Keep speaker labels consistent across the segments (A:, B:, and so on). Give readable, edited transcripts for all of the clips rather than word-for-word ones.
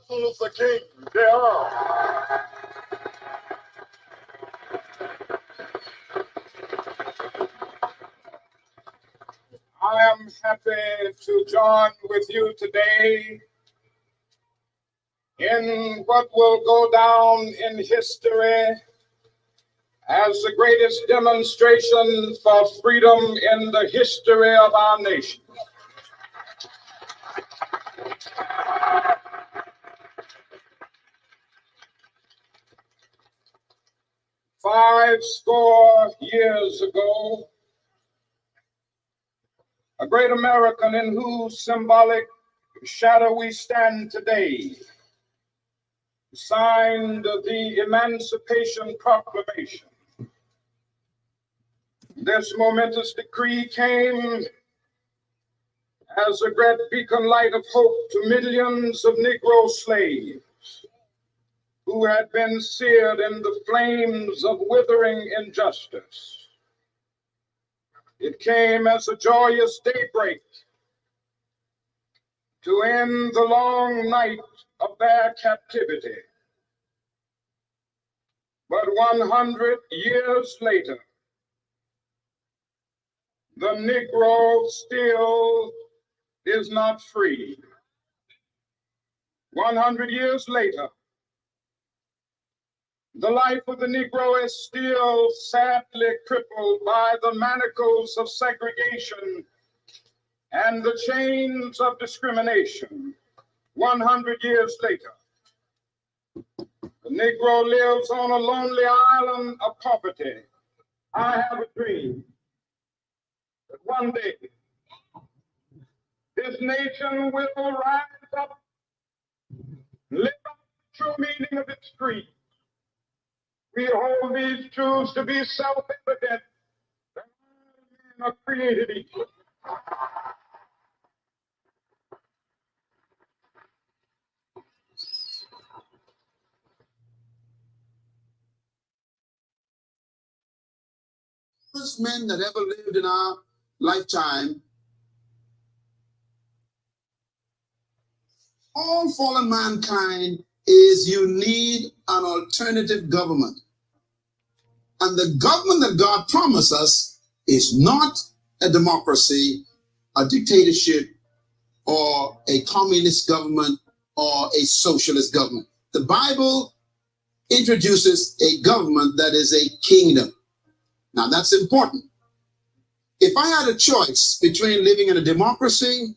A: Luther King. They are. I am happy to join with you today in what will go down in history as the greatest demonstration for freedom in the history of our nation. Five score years ago, a great American in whose symbolic shadow we stand today signed the Emancipation Proclamation. This momentous decree came as a great beacon light of hope to millions of Negro slaves who had been seared in the flames of withering injustice. It came as a joyous daybreak to end the long night of their captivity. But 100 years later, the Negro still is not free. 100 years later, the life of the Negro is still sadly crippled by the manacles of segregation and the chains of discrimination. 100 years later, the Negro lives on a lonely island of poverty. I have a dream that one day this nation will rise up, live out the true meaning of its creed. We hold these truths to be self-evident, that all men are created equal.
B: First men that ever lived in our lifetime, all fallen mankind is you need an alternative government. And the government that God promised us is not a democracy, a dictatorship, or a communist government, or a socialist government. The Bible introduces a government that is a kingdom. Now that's important. If I had a choice between living in a democracy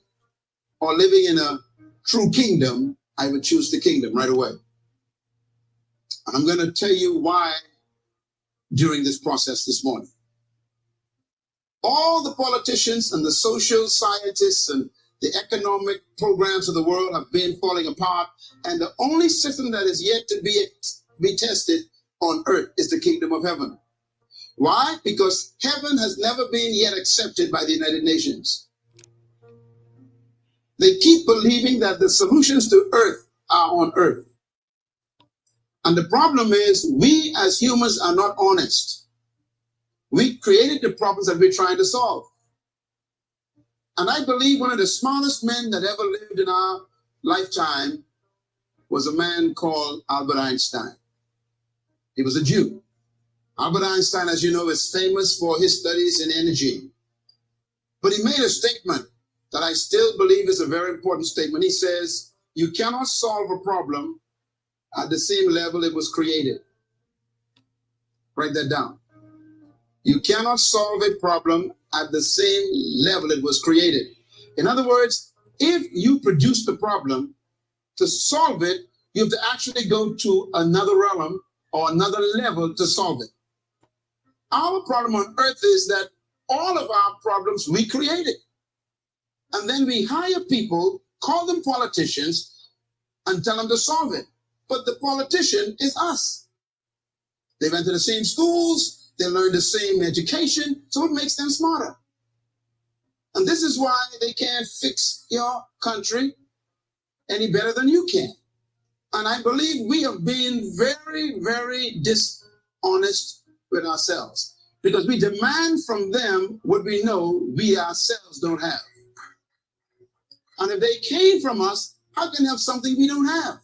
B: or living in a true kingdom, I would choose the kingdom right away. And I'm going to tell you why during this process this morning. All the politicians and the social scientists and the economic programs of the world have been falling apart, and the only system that is yet to be tested on earth is the kingdom of heaven. Why? Because heaven has never been yet accepted by the United Nations. They keep believing that the solutions to earth are on earth. And the problem is we as humans are not honest. We created the problems that we're trying to solve. And I believe one of the smartest men that ever lived in our lifetime was a man called Albert Einstein. He was a Jew. Albert Einstein, as you know, is famous for his studies in energy. But he made a statement that I still believe is a very important statement. He says, you cannot solve a problem at the same level it was created. Write that down. You cannot solve a problem at the same level it was created. In other words, if you produce the problem, to solve it, you have to actually go to another realm or another level to solve it. Our problem on earth is that all of our problems we created. And then we hire people, call them politicians, and tell them to solve it. But the politician is us. They went to the same schools, they learned the same education, so it makes them smarter. And this is why they can't fix your country any better than you can. And I believe we have been very, very dishonest with ourselves, because we demand from them what we know we ourselves don't have. And if they came from us, how can they have something we don't have?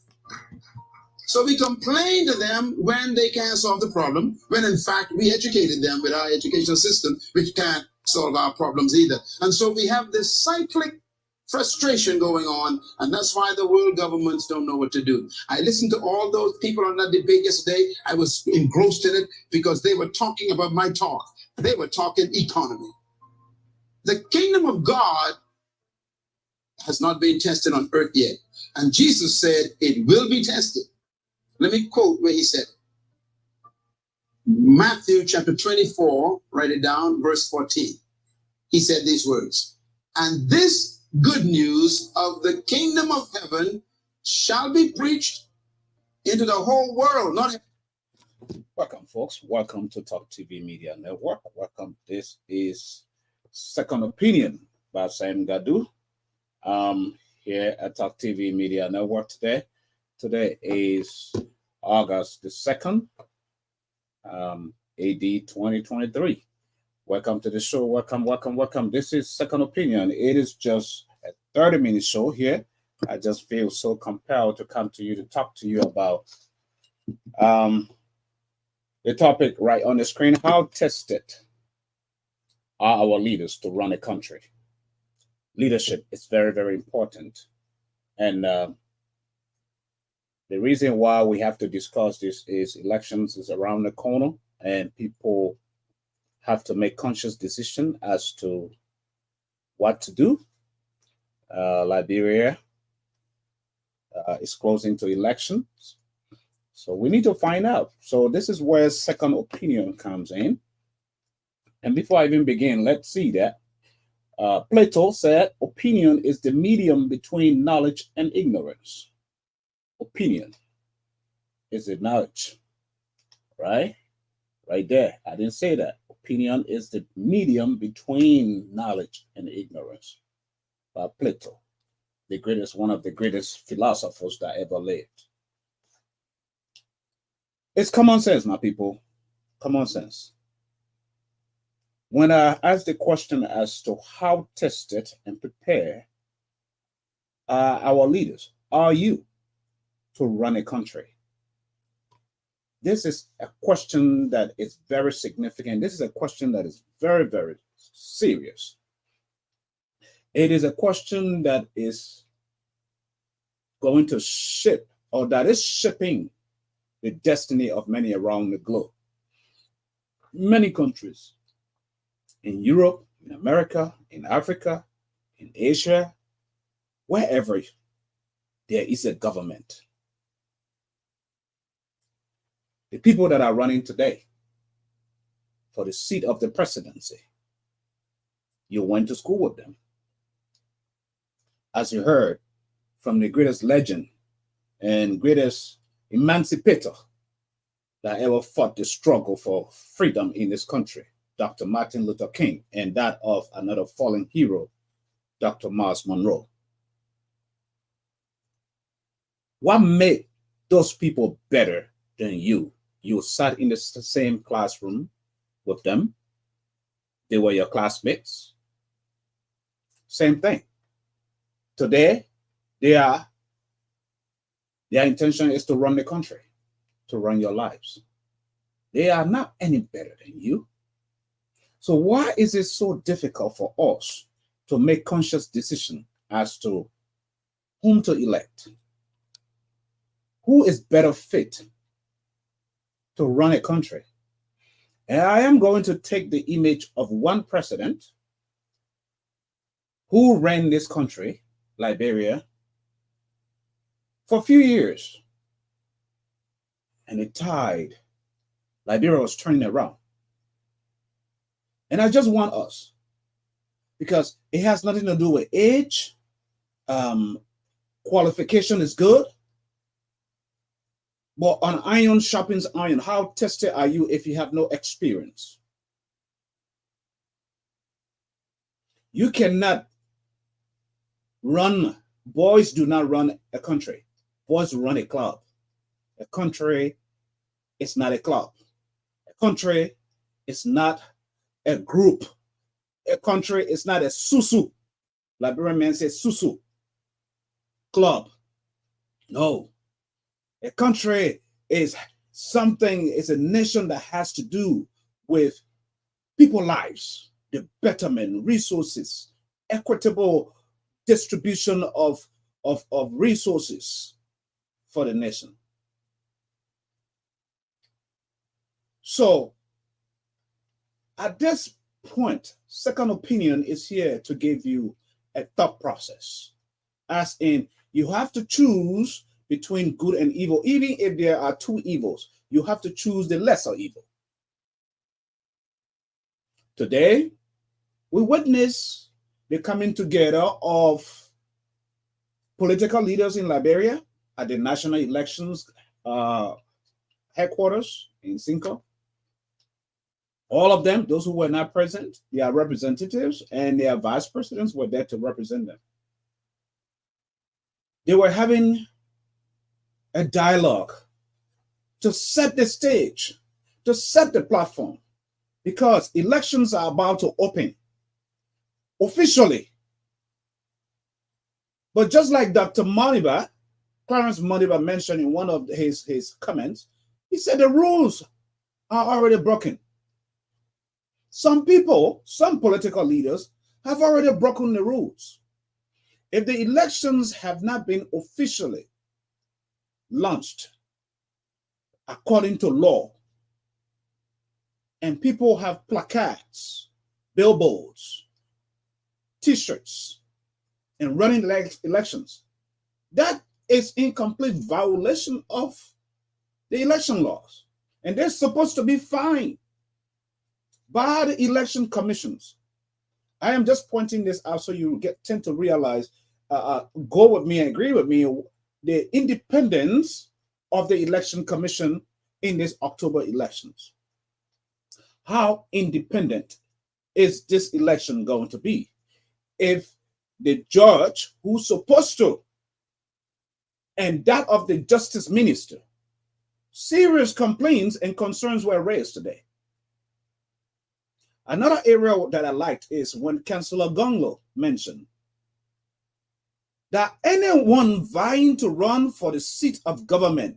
B: So we complain to them when they can't solve the problem, when in fact we educated them with our educational system, which can't solve our problems either. And so we have this cyclic frustration going on, and that's why the world governments don't know what to do. I listened to all those people on that debate yesterday. I was engrossed in it because they were talking about my talk. They were talking economy. The kingdom of God has not been tested on earth yet. And Jesus said it will be tested. Let me quote where he said. Matthew chapter 24, write it down, verse 14. He said these words, and this good news of the kingdom of heaven shall be preached into the whole world.
C: Welcome, folks. Welcome to Talk TV Media Network. Welcome. This is Second Opinion by Ngardu. Here at Talk TV Media Network today. Today is August the 2nd, AD 2023. Welcome to the show. Welcome. This is Second Opinion. It is just a 30-minute show here. I just feel so compelled to come to you to talk to you about the topic right on the screen. How tested are our leaders to run a country? Leadership is very, very important. And the reason why we have to discuss this is elections is around the corner, and people have to make conscious decision as to what to do. Liberia is closing to elections. So we need to find out. So this is where Second Opinion comes in. And before I even begin, let's see that Plato said opinion is the medium between knowledge and ignorance. Opinion is the knowledge, right? Right there. I didn't say that. Opinion is the medium between knowledge and ignorance. By Plato, one of the greatest philosophers that ever lived. It's common sense, my people. Common sense. When I ask the question as to how tested and prepared our leaders are you to run a country? This is a question that is very significant. This is a question that is very, very serious. It is a question that is going to shape, or that is shaping, the destiny of many around the globe. Many countries in Europe, in America, in Africa, in Asia, wherever there is a government. The people that are running today for the seat of the presidency, you went to school with them. As you heard from the greatest legend and greatest emancipator that ever fought the struggle for freedom in this country, Dr. Martin Luther King, and that of another fallen hero, Dr. Miles Monroe. What made those people better than you? You sat in the same classroom with them. They were your classmates. Same thing. Today, their intention is to run the country, to run your lives. They are not any better than you. So why is it so difficult for us to make conscious decision as to whom to elect? Who is better fit to run a country? And I am going to take the image of one president who ran this country, Liberia, for a few years. And it tied. Liberia was turning around. And I just want us, because it has nothing to do with age. Qualification is good. But on iron sharpens iron. How tested are you if you have no experience? You cannot run. Boys do not run a country. Boys run a club. A country is not a club. A country is not a group. A country is not a susu. Liberian man says susu. Club. No. A country is something, it's a nation that has to do with people's lives, the betterment, resources, equitable distribution of resources for the nation. So at this point, second opinion is here to give you a thought process, as in you have to choose between good and evil. Even if there are two evils, you have to choose the lesser evil. Today, we witness the coming together of political leaders in Liberia at the national elections headquarters in Cinco. All of them, those who were not present, their representatives and their vice presidents were there to represent them. They were having a dialogue to set the stage, to set the platform, because elections are about to open officially. But just like Dr. Moniba, Clarence Moniba mentioned in one of his comments, he said the rules are already broken. Some people, some political leaders have already broken the rules. If the elections have not been officially launched according to law, and people have placards, billboards, t-shirts, and running elections, that is in complete violation of the election laws. And they're supposed to be fined by the election commissions. I am just pointing this out so you tend to realize, go with me and agree with me, the independence of the election commission in these October elections. How independent is this election going to be if the judge who's supposed to, and that of the justice minister, serious complaints and concerns were raised today. Another area that I liked is when Councillor Gonglo mentioned that anyone vying to run for the seat of government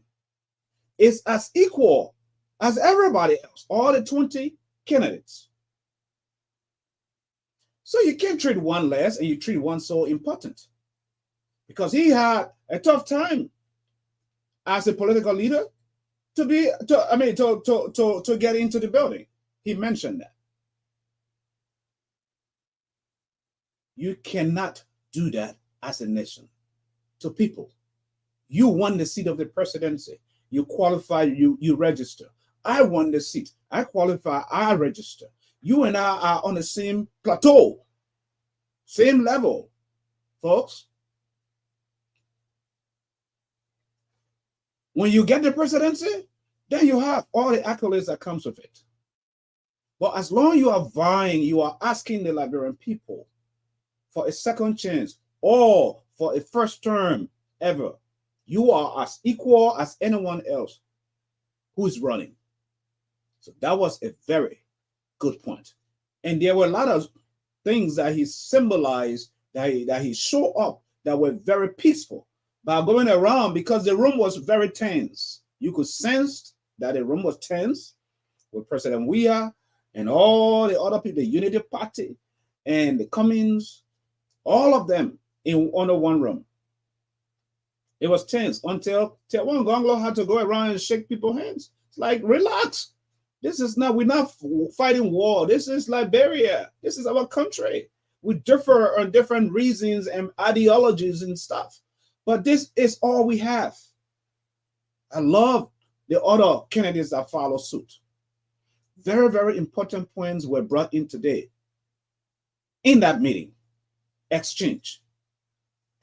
C: is as equal as everybody else, all the 20 candidates. So you can't treat one less and you treat one so important, because he had a tough time as a political leader to get into the building. He mentioned that. You cannot do that as a nation to people. You won the seat of the presidency. You qualify, you register. I won the seat. I qualify, I register. You and I are on the same plateau, same level, folks. When you get the presidency, then you have all the accolades that comes with it. But as long as you are vying, you are asking the Liberian people for a second chance or for a first term ever, you are as equal as anyone else who is running. So that was a very good point. And there were a lot of things that he symbolized, that he showed up, that were very peaceful by going around, because the room was very tense. You could sense that the room was tense with President Weah and all the other people, the Unity Party and the Cummins, all of them under one room. It was tense until Tewan Gonglo had to go around and shake people's hands. It's like, relax. This is not, we're not fighting war. This is Liberia. This is our country. We differ on different reasons and ideologies and stuff, but this is all we have. I love the other candidates that follow suit. Very, very important points were brought in today in that meeting, exchange.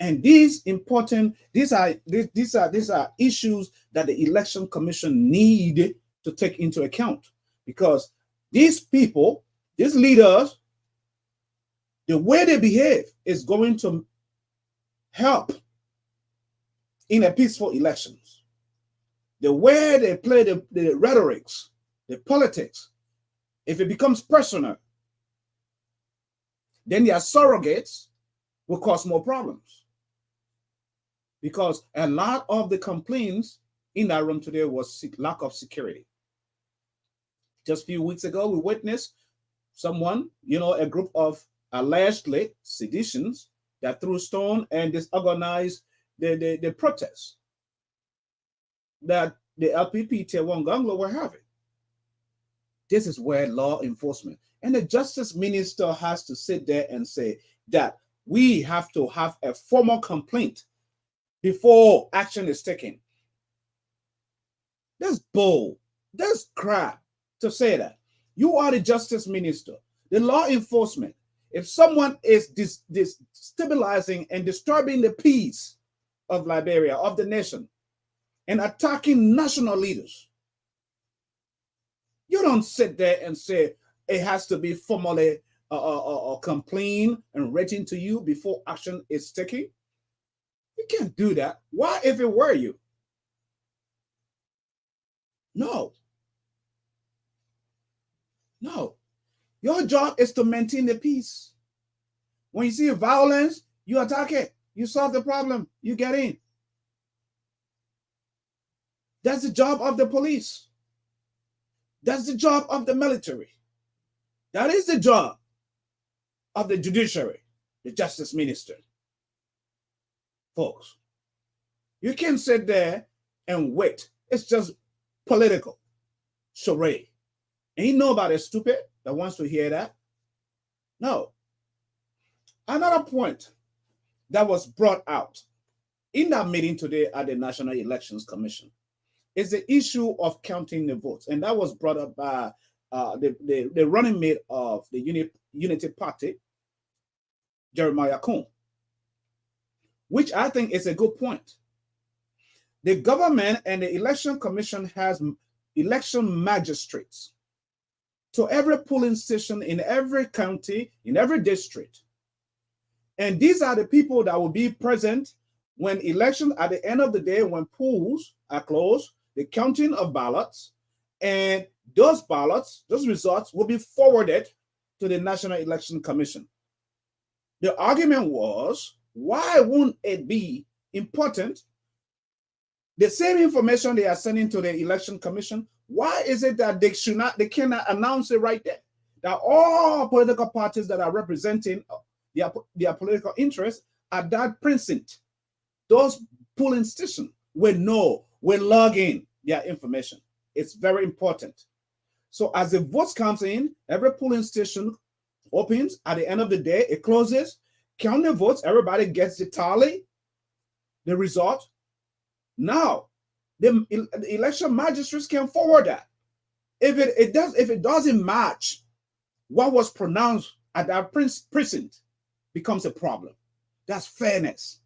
C: And these are issues that the Election Commission need to take into account, because these people, these leaders, the way they behave is going to help in a peaceful elections. The way they play the rhetorics, the politics, if it becomes personal, then their surrogates will cause more problems. Because a lot of the complaints in that room today was lack of security. Just a few weeks ago, we witnessed someone, a group of allegedly seditions that threw stone and disorganized the protests that the LPP Tewanganglo were having. This is where law enforcement and the justice minister has to sit there and say that we have to have a formal complaint before action is taken. That's bull. That's crap to say that. You are the justice minister, the law enforcement. If someone is destabilizing and disturbing the peace of Liberia, of the nation, and attacking national leaders, you don't sit there and say it has to be formally complained and written to you before action is taken. You can't do that. Why, if it were you? No. No. Your job is to maintain the peace. When you see violence, you attack it. You solve the problem. You get in. That's the job of the police. That's the job of the military. That is the job of the judiciary, the justice minister. Folks, you can't sit there and wait. It's just political charade. Ain't nobody stupid that wants to hear that. No. Another point that was brought out in that meeting today at the National Elections Commission is the issue of counting the votes. And that was brought up by the running mate of the Unity Party, Jeremiah Kuhn, which I think is a good point. The government and the Election Commission has election magistrates to every polling station in every county, in every district. And these are the people that will be present when election, at the end of the day, when polls are closed, the counting of ballots, and those ballots, those results will be forwarded to the National Election Commission. The argument was, why wouldn't it be important? The same information they are sending to the Election Commission, why is it that they cannot announce it right there? That all political parties that are representing their political interests at that precinct, those polling stations will know, will log in their information. It's very important. So as the votes comes in, every polling station opens. At the end of the day, it closes. Count the votes. Everybody gets the tally, the result. Now, the election magistrates can forward that. If it doesn't match what was pronounced at that precinct, becomes a problem. That's fairness.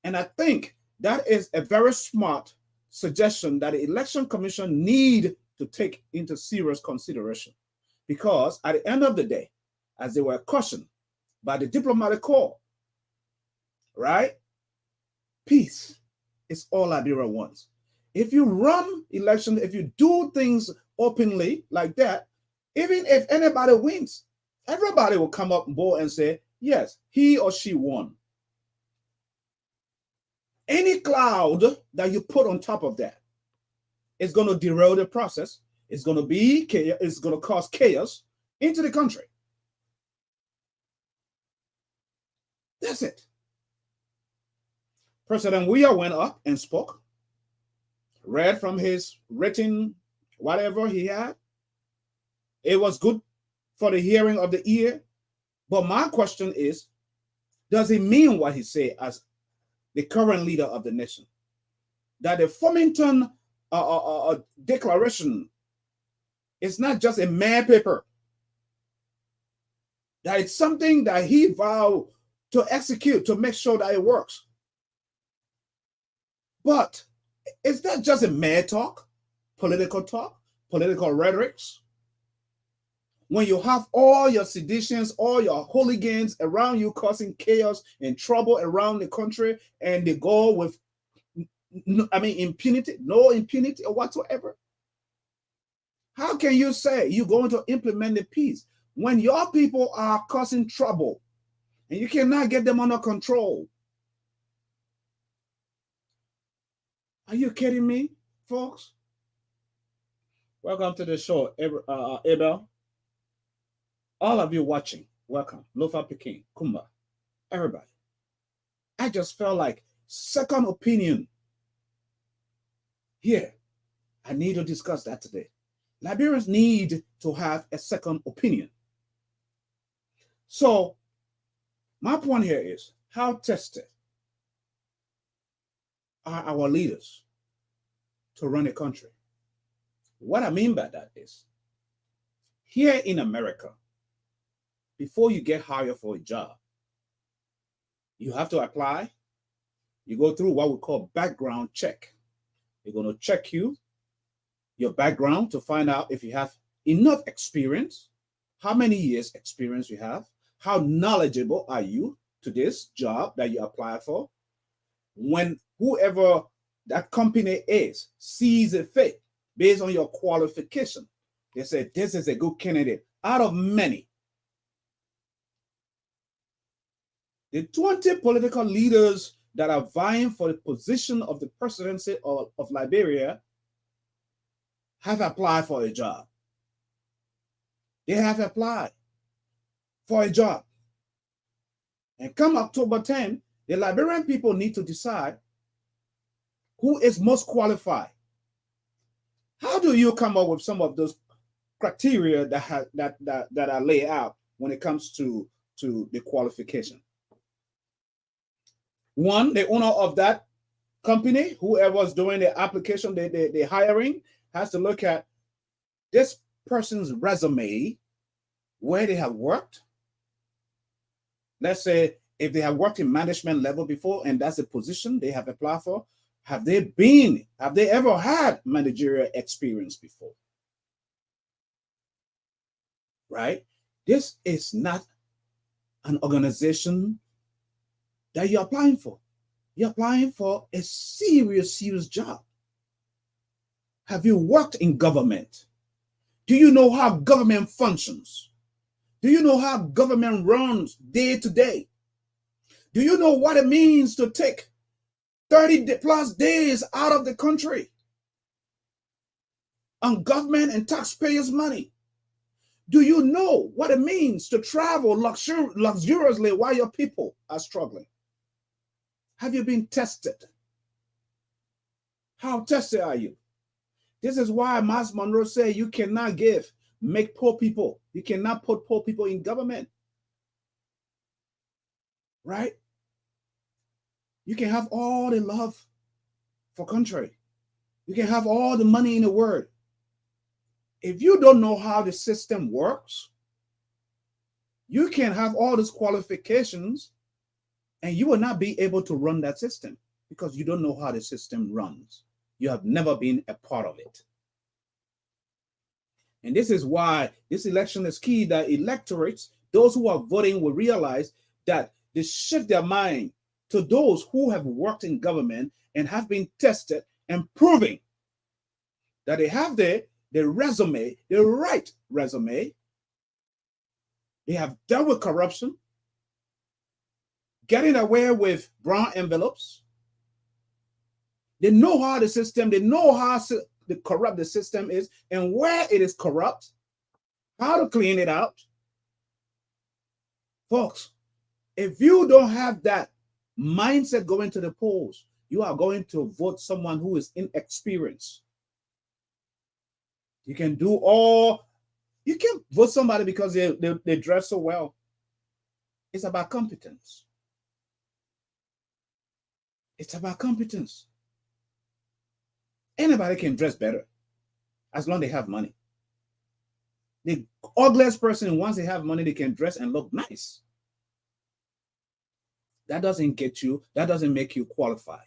C: And I think that is a very smart suggestion that the Election Commission need to take into serious consideration. Because at the end of the day, as they were cautioned by the diplomatic corps, right? Peace is all Liberia wants. If you run elections, if you do things openly like that, even if anybody wins, everybody will come up on board and say, yes, he or she won. Any cloud that you put on top of that is going to derail the process. It's going to be chaos. It's going to cause chaos into the country. That's it. President Weah went up and spoke, read from his written whatever he had. It was good for the hearing of the ear. But my question is, does he mean what he said as the current leader of the nation? That the Farmington declaration is not just a mere paper. That it's something that he vowed to execute to make sure that it works. But it's not just a mere talk, political rhetorics. When you have all your seditions, all your hooligans around you causing chaos and trouble around the country, and they go with, impunity, no impunity or whatsoever. How can you say you're going to implement the peace when your people are causing trouble and you cannot get them under control? Are you kidding me, folks? Welcome to the show, Abel. All of you watching, welcome. Lofa Peking, Kumba, everybody. I just felt like second opinion here. I need to discuss that today. Liberians need to have a second opinion. So, my point here is, how tested are our leaders to run a country? What I mean by that is, here in America, before you get hired for a job, you have to apply. You go through what we call background check. They're going to check you, your background, to find out if you have enough experience, how many years experience you have, how knowledgeable are you to this job that you apply for. When whoever that company is sees a fit based on your qualification, they say this is a good candidate out of many. The 20 political leaders that are vying for the position of the presidency of Liberia have applied for a job. They have applied for a job. And come October 10, the Liberian people need to decide who is most qualified. How do you come up with some of those criteria that are laid out when it comes to the qualification? One, the owner of that company, whoever's doing the application, the hiring, has to look at this person's resume, where they have worked. Let's say if they have worked in management level before and that's the position they have applied for, have they ever had managerial experience before? Right? This is not an organization that you're applying for. You're applying for a serious job. Have you worked in government? Do you know how government functions? Do you know how government runs day to day? Do you know what it means to take 30 plus days out of the country on government and taxpayers' money? Do you know what it means to travel luxuriously while your people are struggling? Have you been tested? How tested are you? This is why Miles Monroe said you cannot make poor people. You cannot put poor people in government. Right? You can have all the love for country. You can have all the money in the world. If you don't know how the system works, you can have all these qualifications and you will not be able to run that system because you don't know how the system runs. You have never been a part of it. And this is why this election is key, that electorates, those who are voting, will realize that they shift their mind to those who have worked in government and have been tested and proving that they have the resume, the right resume. They have dealt with corruption, getting away with brown envelopes. They know how the system, they know how corrupt the system is and where it is corrupt, how to clean it out. Folks, if you don't have that mindset going to the polls, you are going to vote someone who is inexperienced. You can vote somebody because they dress so well. It's about competence. It's about competence. Anybody can dress better as long as they have money. The ugliest person, once they have money, they can dress and look nice. That doesn't make you qualified.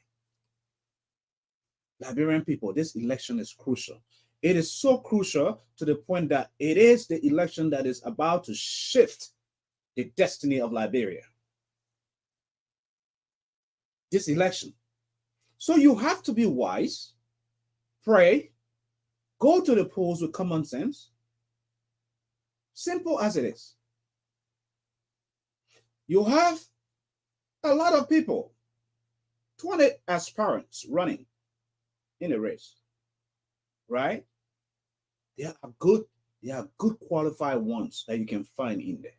C: Liberian people, this election is crucial. It is so crucial to the point that it is the election that is about to shift the destiny of Liberia. This election. So you have to be wise, pray, go to the polls with common sense. Simple as it is. You have a lot of people, 20 aspirants running in a race, right? There are good qualified ones that you can find in there.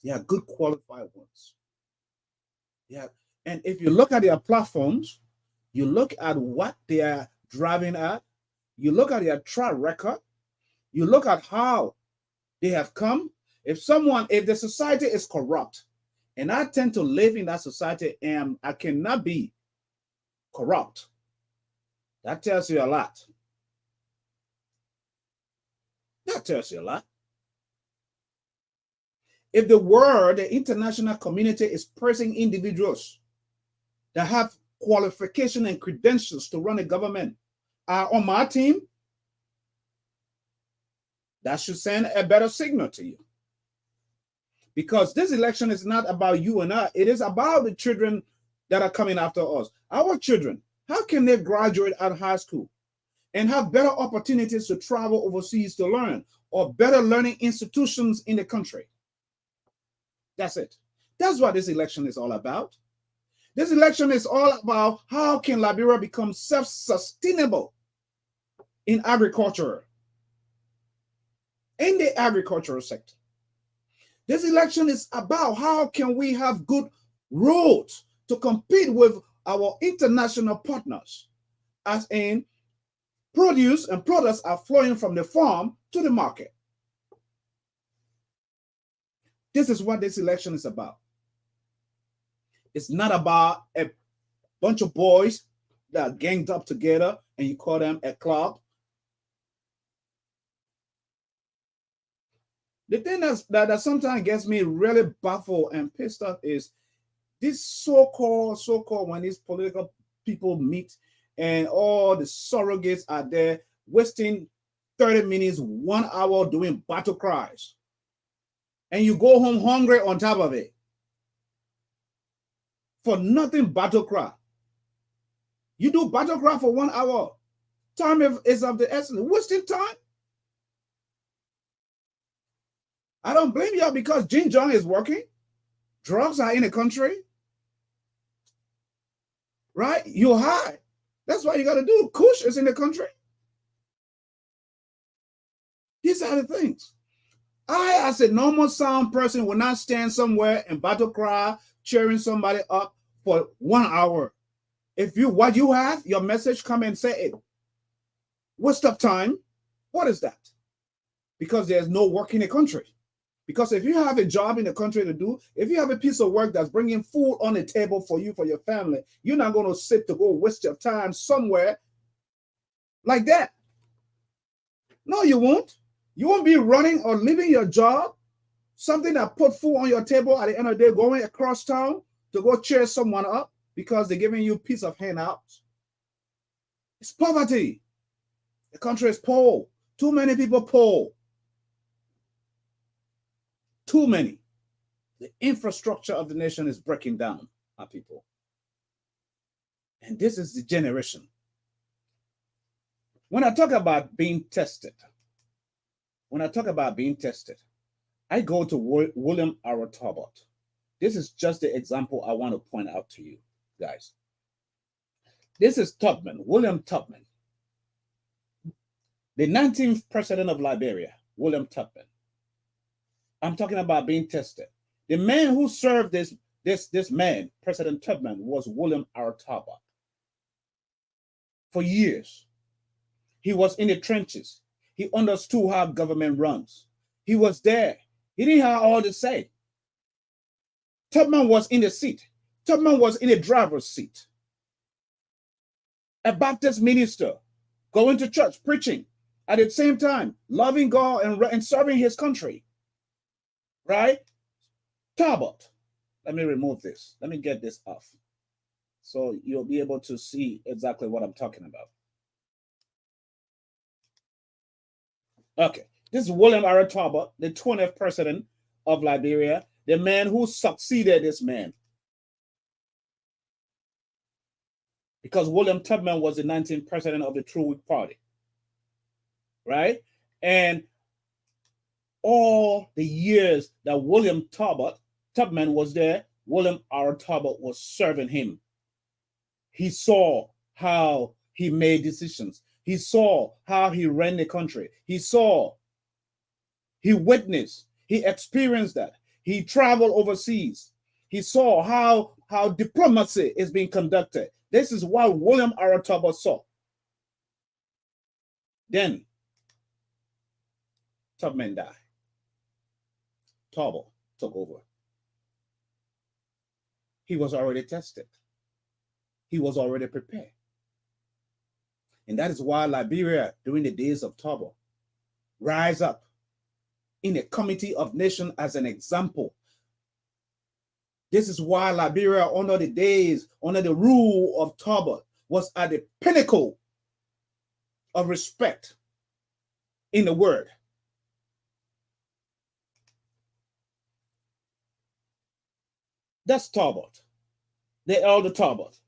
C: There are good qualified ones. Yeah. And if you look at their platforms, you look at what they are driving at, you look at their track record, you look at how they have come. If the society is corrupt, and I tend to live in that society and I cannot be corrupt, that tells you a lot. That tells you a lot. If the world, the international community is praising individuals that have qualification and credentials to run a government on my team, that should send a better signal to you. Because this election is not about you and I. It is about the children that are coming after us. Our children, how can they graduate out of high school and have better opportunities to travel overseas to learn, or better learning institutions in the country? That's it. That's what this election is all about. This election is all about how can Liberia become self-sustainable in agriculture, in the agricultural sector. This election is about how can we have good roads to compete with our international partners, as in produce and products are flowing from the farm to the market. This is what this election is about. It's not about a bunch of boys that are ganged up together and you call them a club. The thing that sometimes gets me really baffled and pissed off is this so-called, when these political people meet and all the surrogates are there wasting 30 minutes, 1 hour doing battle cries. And you go home hungry on top of it. For nothing battle cry. You do battle cry for 1 hour. Time is of the essence. Wasting time. I don't blame y'all because Jin Jong is working. Drugs are in the country. Right? You're high. That's what you got to do. Kush is in the country. These are the things. I, as a normal sound person, will not stand somewhere and battle cry, cheering somebody up for 1 hour. If what you have, your message, come and say it. Waste of time. What is that? Because there's no work in the country. Because if you have a job in the country to do, if you have a piece of work that's bringing food on the table for you, for your family, you're not going to sit to go waste your time somewhere like that. No, you won't. You won't be running or leaving your job, something that put food on your table at the end of the day, going across town to go cheer someone up because they're giving you a piece of handouts. It's poverty. The country is poor. Too many people poor. Too many. The infrastructure of the nation is breaking down, our people. And this is the generation. When I talk about being tested, I go to William R. Talbot. This is just the example I want to point out to you guys. This is Tubman, William Tubman, the 19th president of Liberia, William Tubman. I'm talking about being tested. The man who served this man, President Tubman, was William R. Talbot. For years, he was in the trenches. He understood how government runs. He was there. He didn't have all to say. Tubman was in the seat. Tubman was in the driver's seat. A Baptist minister going to church, preaching, at the same time, loving God and serving his country. Right? Talbot. Let me remove this. Let me get this off. So you'll be able to see exactly what I'm talking about. Okay. This is William R. Talbot, the 20th president of Liberia, the man who succeeded this man. Because William Tubman was the 19th president of the True Whig Party. Right? And all the years that William Tubman was there, William R. Talbot was serving him. He saw how he made decisions. He saw how he ran the country. He saw, he witnessed, he experienced that. He traveled overseas. He saw how diplomacy is being conducted. This is what William R. Tarbot saw. Then Tubman died. Tarbot took over. He was already tested. He was already prepared. And that is why Liberia, during the days of Tarbot, rise up in a committee of nations as an example. This is why Liberia, under the rule of Tarbot, was at the pinnacle of respect in the word. That's Tarbot. The elder Tarbot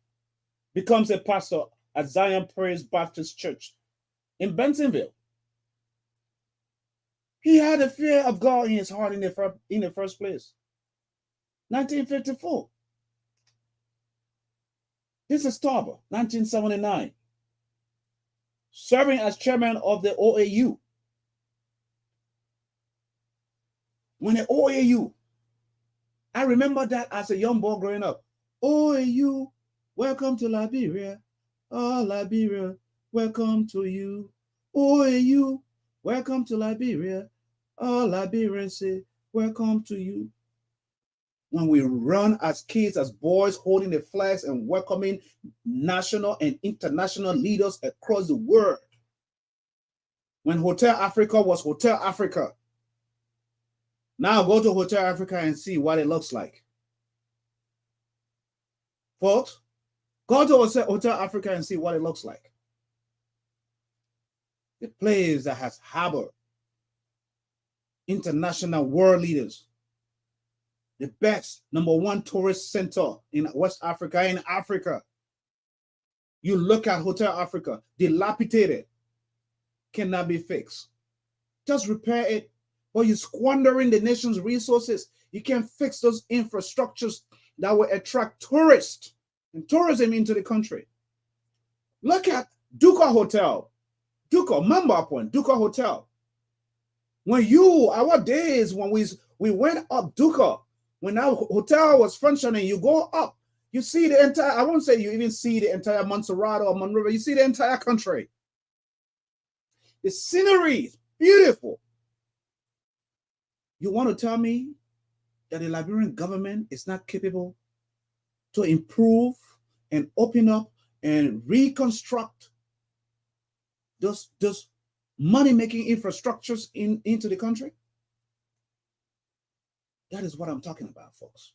C: becomes a pastor at Zion Praise Baptist Church in Bentonville. He had a fear of God in his heart in the first place. 1954. This is Tarbot, 1979. Serving as chairman of the OAU. When the OAU, I remember that as a young boy growing up. OAU, welcome to Liberia. Oh, Liberia, welcome to you. OAU, welcome to Liberia. Oh, Liberians say, welcome to you. When we run as kids, as boys, holding the flags and welcoming national and international leaders across the world. When Hotel Africa was Hotel Africa. Now go to Hotel Africa and see what it looks like. Folks, go to Hotel Africa and see what it looks like. The place that has harbored international world leaders. The best #1 tourist center in West Africa and Africa. You look at Hotel Africa, dilapidated, cannot be fixed. Just repair it, but you're squandering the nation's resources. You can't fix those infrastructures that will attract tourists and tourism into the country. Look at Duka Hotel. Duka, Mamba Point, Duka Hotel. When our days when we went up Duka, when our hotel was functioning, you go up, you see the entire, I won't say you even see the entire Montserrat or Monrovia, you see the entire country. The scenery is beautiful. You want to tell me that the Liberian government is not capable to improve and open up and reconstruct those money-making infrastructures into the country? That is what I'm talking about, folks.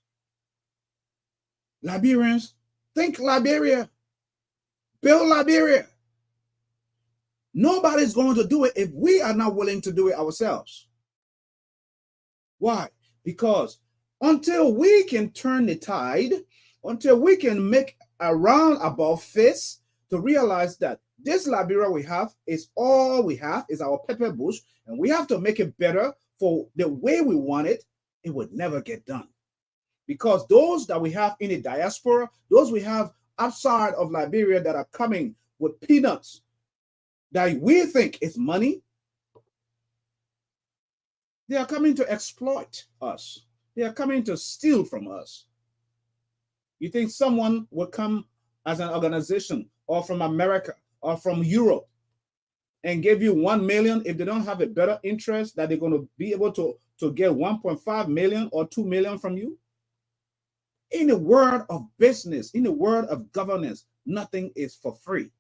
C: Liberians, think Liberia. Build Liberia. Nobody's going to do it if we are not willing to do it ourselves. Why? Because until we can turn the tide, until we can make a roundabout face to realize that this Liberia we have is all we have, is our pepper bush, and we have to make it better for the way we want it, it would never get done. Because those that we have in the diaspora, those we have outside of Liberia that are coming with peanuts that we think is money, they are coming to exploit us. They are coming to steal from us. You think someone will come as an organization or from America or from Europe and give you 1 million if they don't have a better interest that they're going to be able to get 1.5 million or 2 million from you? In the world of business, in the world of governance, nothing is for free.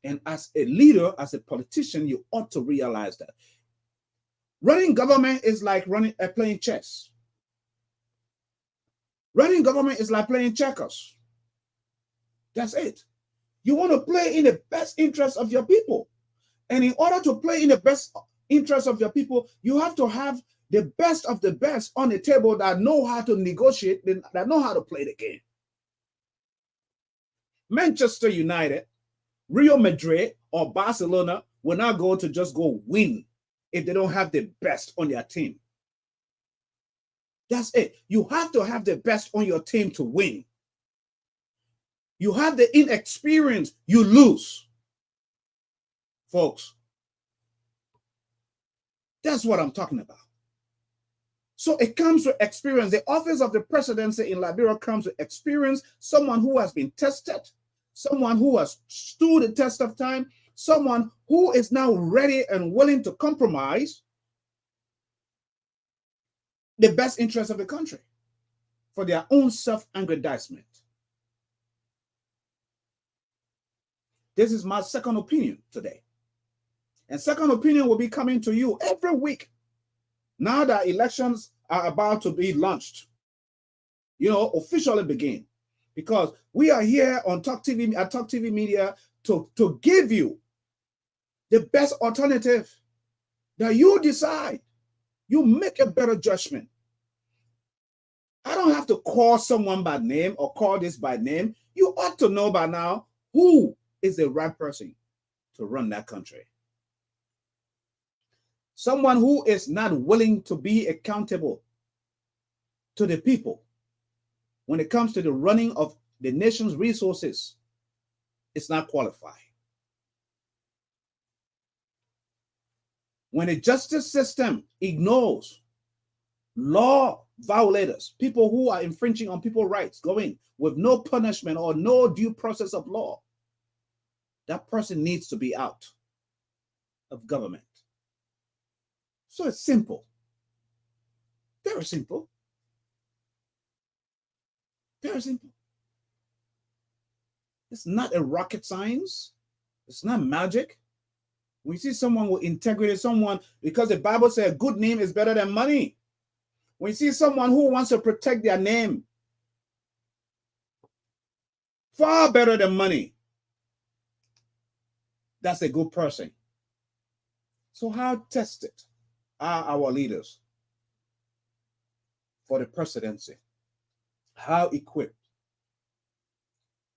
C: And as a leader, as a politician, you ought to realize that. Running government is like playing chess. Running government is like playing checkers. That's it. You want to play in the best interest of your people. And in order to play in the best interest of your people, you have to have the best of the best on the table that know how to negotiate, that know how to play the game. Manchester United, Real Madrid, or Barcelona will not go to just go win if they don't have the best on their team. That's it. You have to have the best on your team to win. You have the inexperience, you lose. Folks, that's what I'm talking about. So it comes with experience. The office of the presidency in Liberia comes with experience, someone who has been tested, someone who has stood the test of time, someone who is now ready and willing to compromise the best interest of the country for their own self-aggrandizement. This is my second opinion today. And second opinion will be coming to you every week. Now that elections are about to be launched, officially begin. Because we are here on Talk TV, at Talk TV Media to give you the best alternative that you decide. You make a better judgment. I don't have to call someone by name or call this by name. You ought to know by now who is the right person to run that country. Someone who is not willing to be accountable to the people when it comes to the running of the nation's resources is not qualified. When the justice system ignores law violators, people who are infringing on people's rights, going with no punishment or no due process of law, that person needs to be out of government. So it's simple. Very simple. Very simple. It's not a rocket science. It's not magic. When you see someone with integrity, someone, because the Bible says a good name is better than money. When you see someone who wants to protect their name, far better than money, that's a good person. So how tested are our leaders for the presidency? How equipped?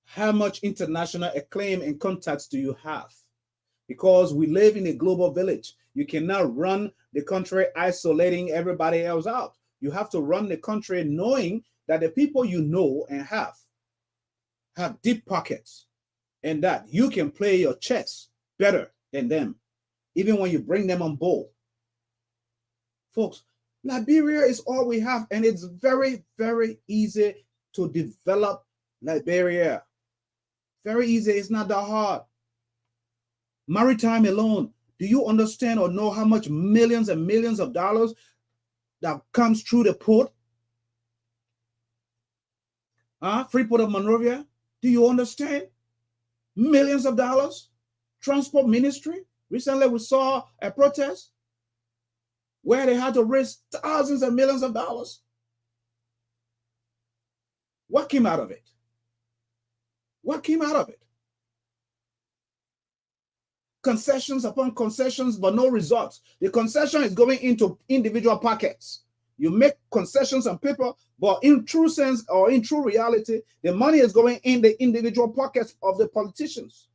C: How much international acclaim and contacts do you have? Because we live in a global village. You cannot run the country isolating everybody else out. You have to run the country knowing that the people you know and have deep pockets and that you can play your chess better than them, even when you bring them on board. Folks, Liberia is all we have, and it's very, very easy to develop Liberia. Very easy. It's not that hard. Maritime alone. Do you understand or know how much millions and millions of dollars that comes through the port? Freeport of Monrovia. Do you understand? Millions of dollars. Transport ministry. Recently we saw a protest where they had to raise thousands and millions of dollars. What came out of it? What came out of it? Concessions upon concessions, but no results. The concession is going into individual pockets. You make concessions on paper, but in true sense or in true reality, the money is going in the individual pockets of the politicians.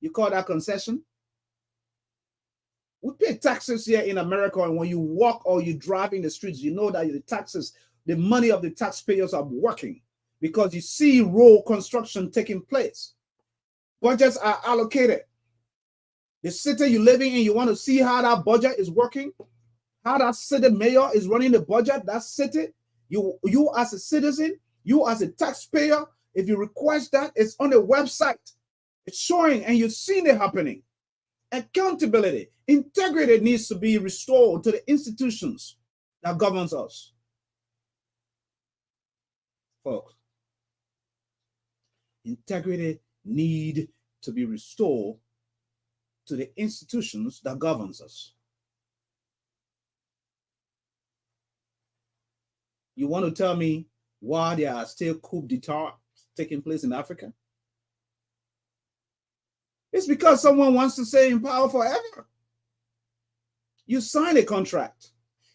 C: You call that concession? We pay taxes here in America, and when you walk or you drive in the streets, you know that the taxes, the money of the taxpayers are working because you see road construction taking place. Budgets are allocated. The city you're living in, you want to see how that budget is working, how that city mayor is running the budget, that city. You as a citizen, you as a taxpayer, if you request that, it's on the website. It's showing and you've seen it happening. Accountability, integrity needs to be restored to the institutions that governs us. Folks, integrity need to be restored to the institutions that governs us. You want to tell me why there are still coup d'etat taking place in Africa? It's because someone wants to stay in power forever. You sign a contract.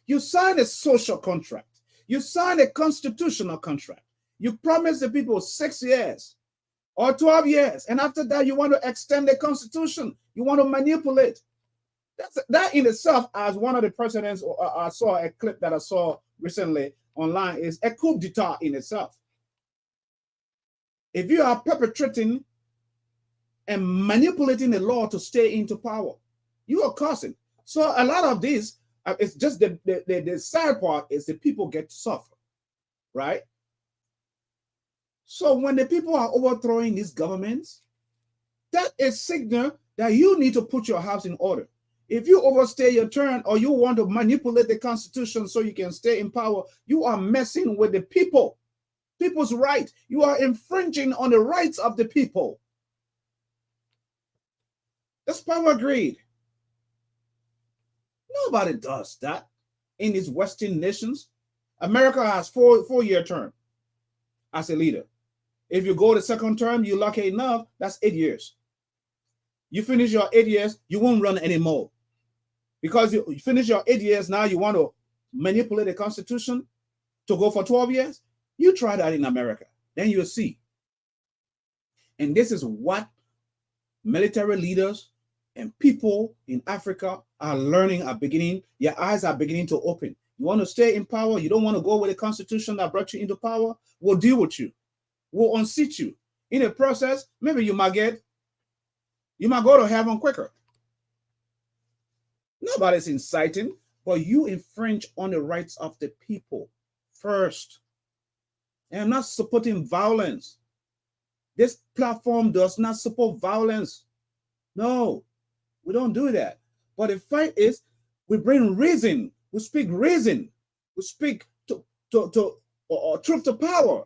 C: You sign a social contract. You sign a constitutional contract. You promise the people 6 years or 12 years. And after that, you want to extend the constitution. You want to manipulate. That in itself, as one of the presidents, I saw a clip that I saw recently online, is a coup d'etat in itself. if you are perpetrating and manipulating the law to stay into power, you are causing. So a lot of this, it's just the sad part is the people get to suffer, right? So when the people are overthrowing these governments, that is signal that you need to put your house in order. If you overstay your turn or you want to manipulate the Constitution so you can stay in power, you are messing with the people, people's rights. You are infringing on the rights of the people. That's power greed. Nobody does that in these Western nations. America has four-year term as a leader. If you go the second term, you're lucky enough, that's 8 years. You finish your 8 years, you won't run anymore. Because you finish your 8 years, now you want to manipulate the Constitution to go for 12 years? You try that in America, then you'll see. And this is what military leaders and people in Africa are learning, their eyes are beginning to open. You want to stay in power, you don't want to go with the Constitution that brought you into power, we'll deal with you. We'll unseat you. In the process, maybe you might go to heaven quicker. Nobody's inciting, but you infringe on the rights of the people first. And I'm not supporting violence. This platform does not support violence. No, we don't do that. But the fight is we bring reason. We speak reason. We speak to truth to power.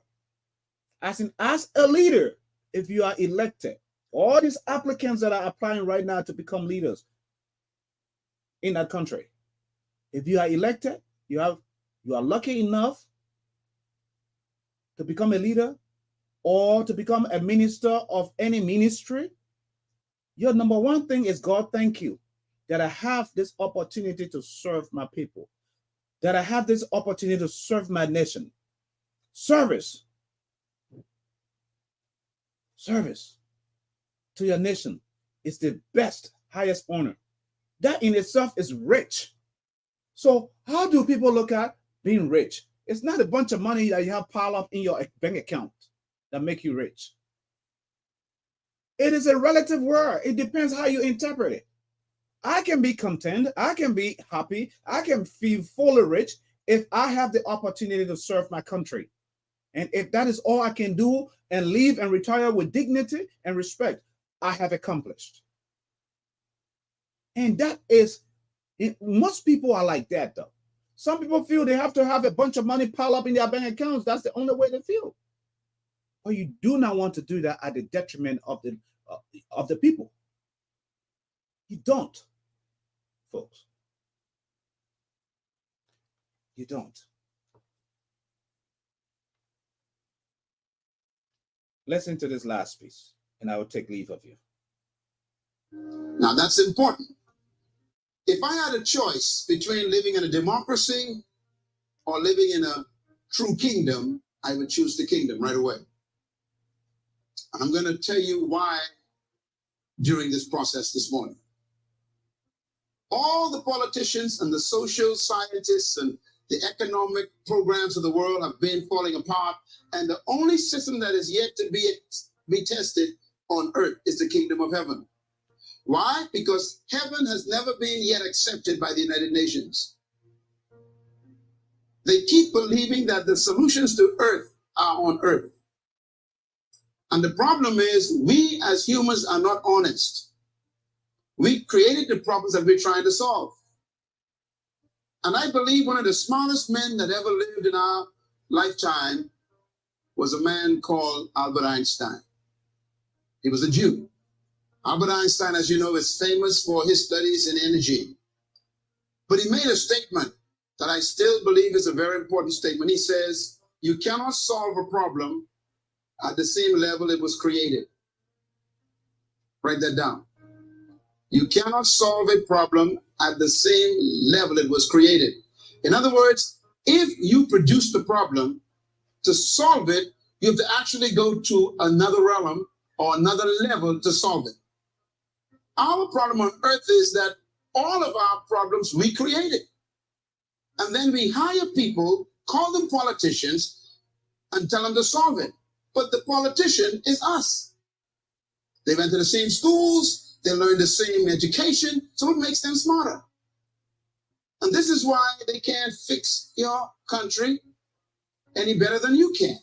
C: As a leader, if you are elected, all these applicants that are applying right now to become leaders in that country, if you are elected, you are lucky enough to become a leader or to become a minister of any ministry, your number one thing is, God, thank you that I have this opportunity to serve my people, that I have this opportunity to serve my nation. Service to your nation is the best, highest honor. That in itself is rich. So how do people look at being rich? It's not a bunch of money that you have piled up in your bank account that make you rich. It is a relative word. It depends how you interpret it. I can be content, I can be happy, I can feel fully rich if I have the opportunity to serve my country. And if that is all I can do and leave and retire with dignity and respect, I have accomplished. And that is, most people are like that though. Some people feel they have to have a bunch of money piled up in their bank accounts. That's the only way they feel. But you do not want to do that at the detriment of the people. You don't, folks. You don't. Listen to this last piece, and I will take leave of you.
B: Now that's important. If I had a choice between living in a democracy or living in a true kingdom, I would choose the kingdom right away. And I'm going to tell you why during this process this morning. All the politicians and the social scientists and the economic programs of the world have been falling apart, and the only system that is yet to be tested on earth is the kingdom of heaven. Why? Because heaven has never been yet accepted by the United Nations. They keep believing that the solutions to earth are on earth. And the problem is, we as humans are not honest. We created the problems that we're trying to solve. And I believe one of the smartest men that ever lived in our lifetime was a man called Albert Einstein. He was a Jew. Albert Einstein, as you know, is famous for his studies in energy. But he made a statement that I still believe is a very important statement. He says, you cannot solve a problem at the same level it was created. Write that down. You cannot solve a problem at the same level it was created. In other words, if you produce the problem, to solve it, you have to actually go to another realm or another level to solve it. Our problem on earth is that all of our problems we created. And then we hire people, call them politicians, and tell them to solve it. but the politician is us. They went to the same schools, they learned the same education, so it makes them smarter. And this is why they can't fix your country any better than you can.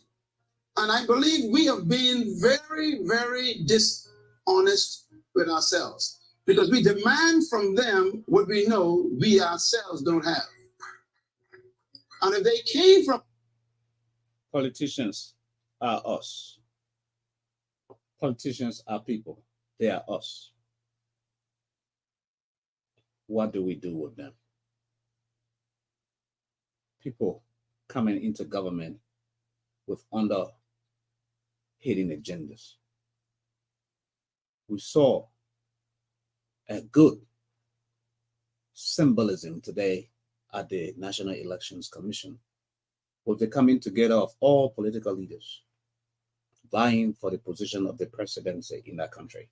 B: And I believe we have been very, very dishonest with ourselves because we demand from them what we know we ourselves don't have. And if they came from
C: Politicians are us. Politicians are people. They are us. What do we do with them? People coming into government with hidden agendas. We saw a good symbolism today at the National Elections Commission with the coming together of all political leaders vying for the position of the presidency in that country.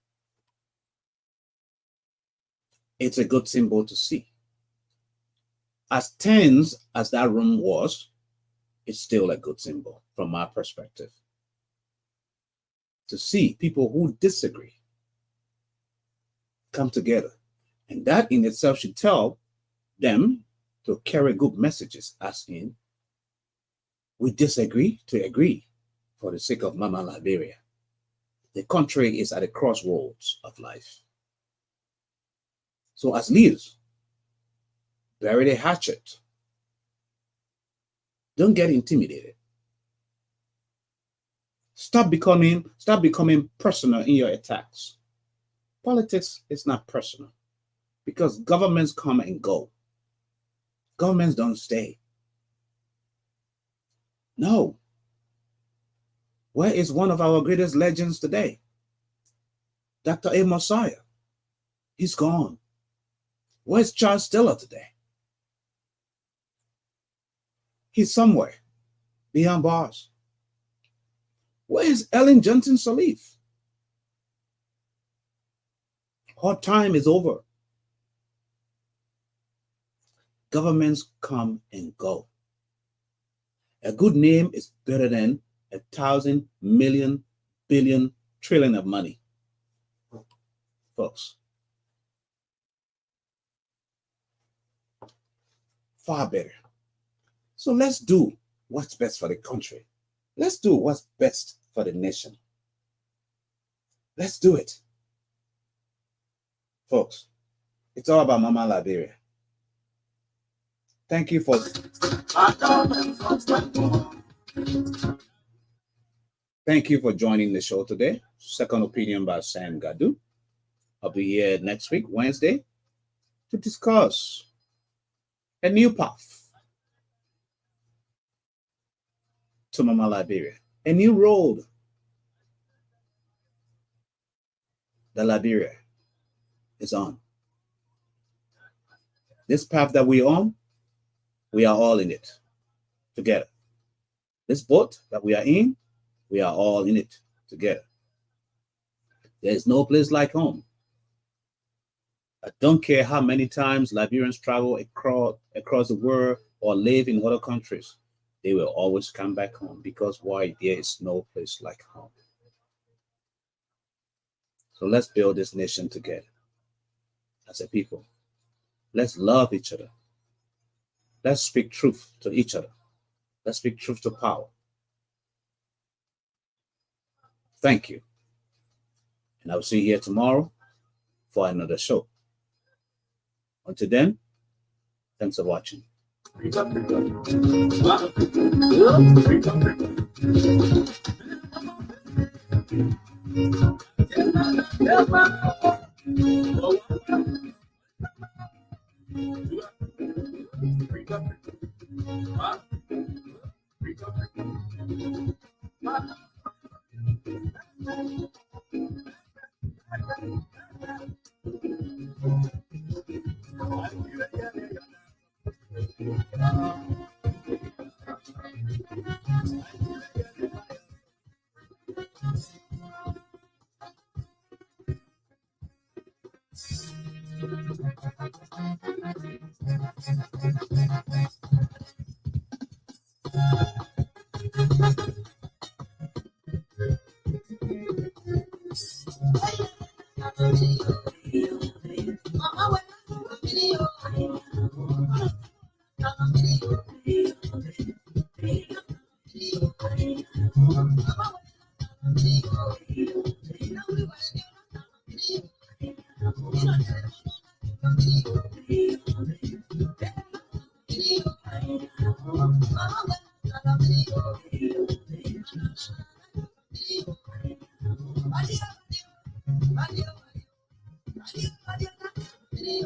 C: It's a good symbol to see. As tense as that room was, it's still a good symbol from my perspective. To see people who disagree come together. And that in itself should tell them to carry good messages, as in, we disagree to agree for the sake of Mama Liberia. The country is at a crossroads of life. So as leaders, bury the hatchet. Don't get intimidated. Stop becoming personal in your attacks. Politics is not personal because governments come and go. Governments don't stay. No. Where is one of our greatest legends today? Dr. A. Messiah. He's gone. Where's Charles Stiller today? He's somewhere behind bars. Where is Ellen Johnson Sirleaf? Her time is over. Governments come and go. A good name is better than 1,000 million, billion, trillion of money. Folks, far better. So let's do what's best for the country. Let's do what's best for the nation. Let's do it. Folks, it's all about Mama Liberia. Thank you for joining the show today. Second Opinion by Sam Ngardu. I'll be here next week, Wednesday, to discuss a new path to Mama Liberia, a new road that Liberia is on. This path that we're on, we are all in it together. This boat that we are in, we are all in it together. There is no place like home. I don't care how many times Liberians travel across the world or live in other countries, they will always come back home because why? There is no place like home. So let's build this nation together as a people. Let's love each other. Let's speak truth to each other. Let's speak truth to power. Thank you. And I'll see you here tomorrow for another show. Until then, thanks for watching.